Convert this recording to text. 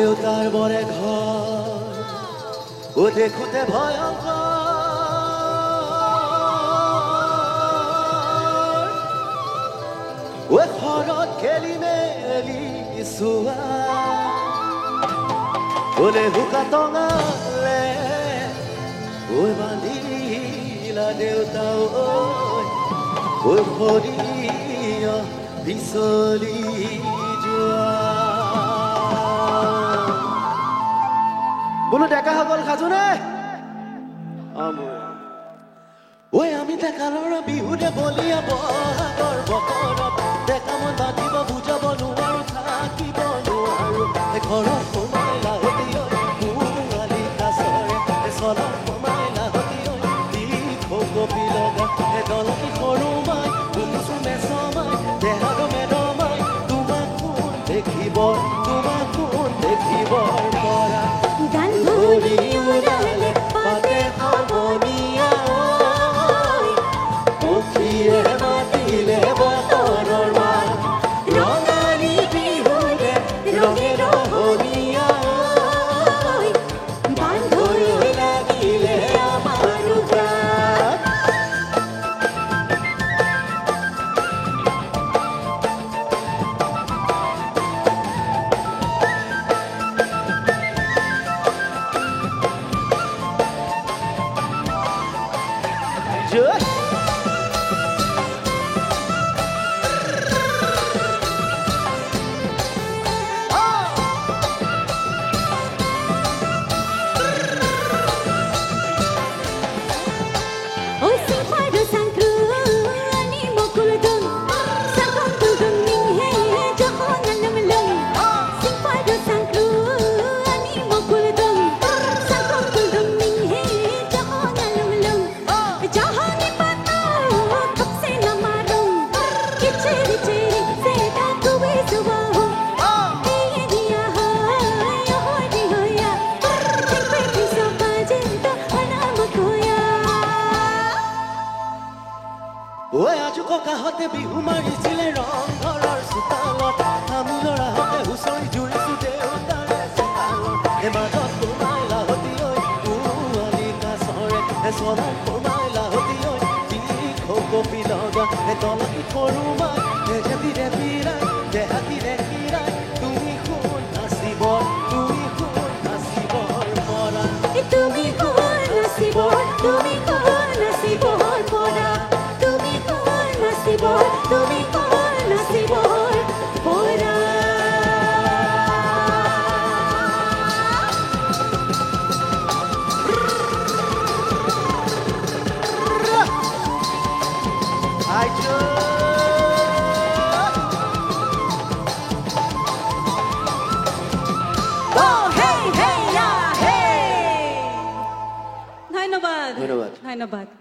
দেউতাৰ বৰে ঘৰ ও দেখোতে ভয়ংকৰ ও ঘৰত খেলি মেলি চোৱা ওলে হুকা টঙালে ও বান্ধিলা দেউতা ও ভৰিয় বিচলি যোৱা বোলো ডেকাসকল সাজুনে ঐ আমি ডেকালৰ বিহুতে বলিয়া বহাগৰ বতৰত ডেকা মন বান্ধিব বুজাব নোৱাৰো থাকিব নোৱাৰো ঘৰত সোমাই লাহতি পোৱালি কাছৰে চলত সোমাই লাহতি দি কপি লগা দলকি সৰু মাই বুকুচু মেচমাই দেহাগ মেদমাই তোমাক কোন দেখিব পৰা গান ধৰি উৰালে পাতে সমনীয়া পক্ষীয়ে মাতিলে বতৰৰ মাত ৰঙালী বিহুৰে ৰঙে ৰহনীয়া বান্ধৈ লাগিলে আমাৰ প্ৰাণ ঐ আজু ককাহঁতে বিহু মাৰিছিলে ৰংঘৰৰ চোতালত আমি ল'ৰাহঁতে হুঁচৰি জুৰিছো দেউতাৰে চোতালত মাজত সোমাই লাহতি পোৱালি কাছৰে চলত সোমাই লাহতি দি কপি লগা তলকি সৰু মাই ৰেপিৰাই দেহাতি ৰেপিৰাই তুমি কোন নাচিবৰ পৰা তুমি কোন নাচিবৰ পৰা তুমি কোন নাচিবৰ পৰা ধন্যবাদ।